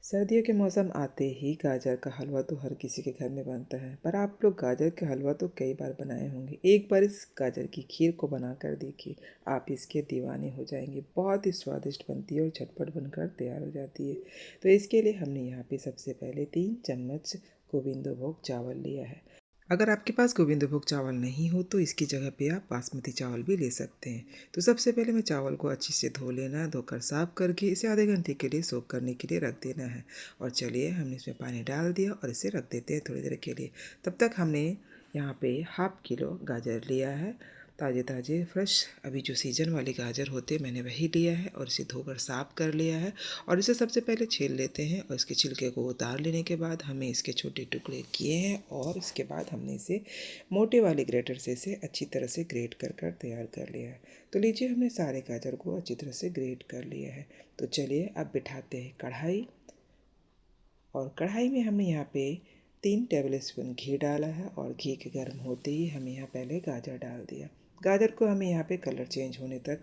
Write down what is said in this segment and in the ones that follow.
सर्दियों के मौसम आते ही गाजर का हलवा तो हर किसी के घर में बनता है। पर आप लोग गाजर के हलवा तो कई बार बनाए होंगे। एक बार इस गाजर की खीर को बना कर देखिए, आप इसके दीवाने हो जाएंगे। बहुत ही स्वादिष्ट बनती है और झटपट बनकर तैयार हो जाती है। तो इसके लिए हमने यहाँ पे सबसे पहले 3 चम्मच गोविंदभोग चावल लिया है। अगर आपके पास गोविंदभोग चावल नहीं हो तो इसकी जगह पे आप बासमती चावल भी ले सकते हैं। तो सबसे पहले मैं चावल को अच्छे से धो लेना है, धोकर साफ करके इसे आधे घंटे के लिए सोक करने के लिए रख देना है। और चलिए हमने इसमें पानी डाल दिया और इसे रख देते हैं थोड़ी देर के लिए। तब तक हमने यहाँ पे हाफ किलो गाजर लिया है। ताज़े ताज़े फ्रेश अभी जो सीज़न वाले गाजर होते हैं मैंने वही लिया है और इसे धोकर साफ़ कर लिया है। और इसे सबसे पहले छील लेते हैं और इसके छिलके को उतार लेने के बाद हमें इसके छोटे टुकड़े किए हैं और इसके बाद हमने इसे मोटे वाले ग्रेटर से इसे अच्छी तरह से ग्रेट कर कर तैयार कर लिया है। तो लीजिए हमने सारे गाजर को अच्छी तरह से ग्रेट कर लिया है। तो चलिए अब बिठाते हैं कढ़ाई। और कढ़ाई में हमने यहाँ पे 3 टेबल स्पून घी डाला है और घी के गर्म होते ही हमें यहाँ पहले गाजर डाल दिया। गाजर को हमें यहाँ पे कलर चेंज होने तक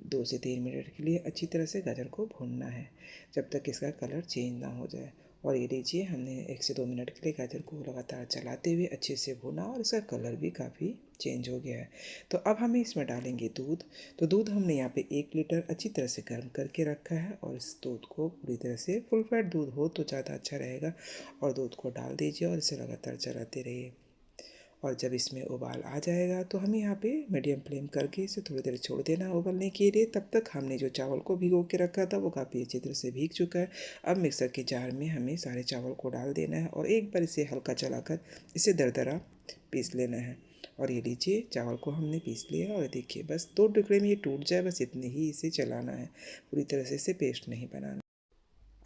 2 से 3 मिनट के लिए अच्छी तरह से गाजर को भूनना है, जब तक इसका कलर चेंज ना हो जाए। और ये लीजिए हमने 1 से 2 मिनट के लिए गाजर को लगातार चलाते हुए अच्छे से भुना और इसका कलर भी काफ़ी चेंज हो गया है। तो अब हमें इसमें डालेंगे दूध। तो दूध हमने यहाँ पे 1 लीटर अच्छी तरह से गर्म करके रखा है और इस दूध को पूरी तरह से फुल फैट दूध हो तो ज़्यादा अच्छा रहेगा। और दूध को डाल दीजिए और इसे लगातार चलाते रहिए। और जब इसमें उबाल आ जाएगा तो हमें यहाँ पे मीडियम फ्लेम करके इसे थोड़ी देर छोड़ देना उबलने के लिए। तब तक हमने जो चावल को भिगो के रखा था वो काफ़ी अच्छी तरह से भीग चुका है। अब मिक्सर के जार में हमें सारे चावल को डाल देना है और एक बार इसे हल्का चलाकर इसे दरदरा पीस लेना है। और ये लीजिए चावल को हमने पीस लिया और देखिए बस 2 टुकड़े में ये टूट जाए, बस इतने ही इसे चलाना है, पूरी तरह से इसे पेस्ट नहीं बनाना।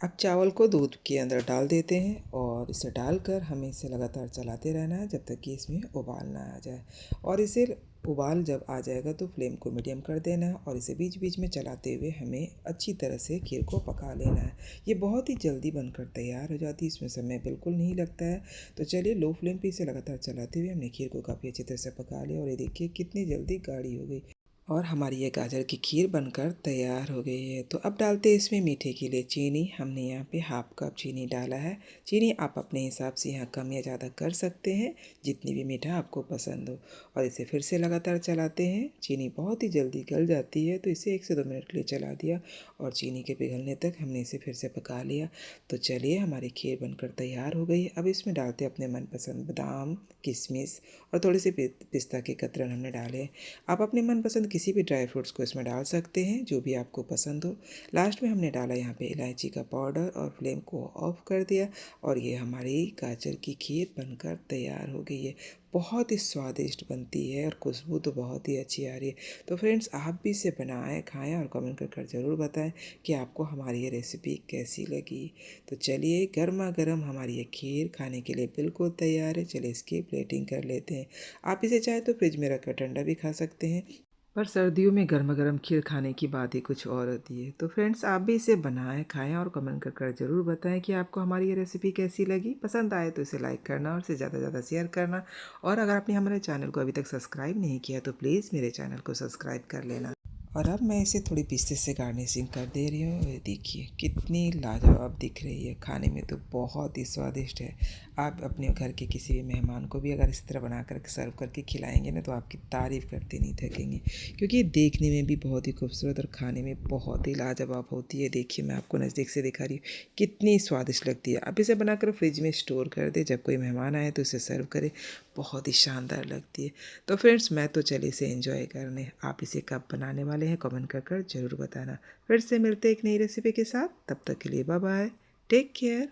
अब चावल को दूध के अंदर डाल देते हैं और इसे डालकर हमें इसे लगातार चलाते रहना है जब तक कि इसमें उबाल ना आ जाए। और इसे उबाल जब आ जाएगा तो फ्लेम को मीडियम कर देना है और इसे बीच बीच में चलाते हुए हमें अच्छी तरह से खीर को पका लेना है। ये बहुत ही जल्दी बनकर तैयार हो जाती है, इसमें समय बिल्कुल नहीं लगता है। तो चलिए लो फ्लेम पे इसे लगातार चलाते हुए हमने खीर को काफ़ी अच्छी तरह से पका लिया और ये देखिए कितनी जल्दी गाढ़ी हो गई और हमारी ये गाजर की खीर बनकर तैयार हो गई है। तो अब डालते हैं इसमें मीठे के लिए चीनी। हमने यहाँ पे हाफ कप चीनी डाला है। चीनी आप अपने हिसाब से यहाँ कम या ज़्यादा कर सकते हैं, जितनी भी मीठा आपको पसंद हो। और इसे फिर से लगातार चलाते हैं। चीनी बहुत ही जल्दी गल जाती है तो इसे 1 से 2 मिनट के लिए चला दिया और चीनी के पिघलने तक हमने इसे फिर से पका लिया। तो चलिए हमारी खीर बनकर तैयार हो गई। अब इसमें डालते हैं अपने मनपसंद बादाम, किशमिश और थोड़े से पिस्ता के कतरन हमने डाले। आप अपने मनपसंद किसी भी ड्राई फ्रूट्स को इसमें डाल सकते हैं, जो भी आपको पसंद हो। लास्ट में हमने डाला यहाँ पे इलायची का पाउडर और फ्लेम को ऑफ कर दिया और ये हमारी गाजर की खीर बनकर तैयार हो गई है। बहुत ही स्वादिष्ट बनती है और खुशबू तो बहुत ही अच्छी आ रही है। तो फ्रेंड्स आप भी इसे बनाएं, खाएं और कमेंट कर ज़रूर बताएं कि आपको हमारी ये रेसिपी कैसी लगी। तो चलिए गर्मा गर्म हमारी ये खीर खाने के लिए बिल्कुल तैयार है। चलिए इसकी प्लेटिंग कर लेते हैं। आप इसे चाहे तो फ्रिज में रखकर ठंडा भी खा सकते हैं, पर सर्दियों में गर्मा गर्म खीर खाने की बात ही कुछ और होती है। तो फ्रेंड्स आप भी इसे बनाएं, खाएं और कमेंट कर ज़रूर बताएं कि आपको हमारी ये रेसिपी कैसी लगी। पसंद आए तो इसे लाइक करना और इसे ज़्यादा से ज़्यादा शेयर करना। और अगर आपने हमारे चैनल को अभी तक सब्सक्राइब नहीं किया तो प्लीज़ मेरे चैनल को सब्सक्राइब कर लेना। और अब मैं इसे थोड़ी पिस्ते से गार्निशिंग कर दे रही हूँ। ये देखिए कितनी लाजवाब दिख रही है, खाने में तो बहुत ही स्वादिष्ट है। आप अपने घर के किसी भी मेहमान को भी अगर इस तरह बना कर सर्व करके खिलाएंगे ना तो आपकी तारीफ़ करते नहीं थकेंगे, क्योंकि ये देखने में भी बहुत ही खूबसूरत और खाने में बहुत ही लाजवाब होती है। देखिए मैं आपको नज़दीक से दिखा रही हूँ कितनी स्वादिष्ट लगती है। आप इसे बनाकर फ्रिज में स्टोर कर दें, जब कोई मेहमान आए तो इसे सर्व करें, बहुत ही शानदार लगती है। तो फ्रेंड्स मैं तो चलिए इसे एंजॉय करने, आप इसे कब बनाने वाले हैं कमेंट कर ज़रूर बताना। फिर से मिलते हैं एक नई रेसिपी के साथ, तब तक के लिए बाय बाय, टेक केयर।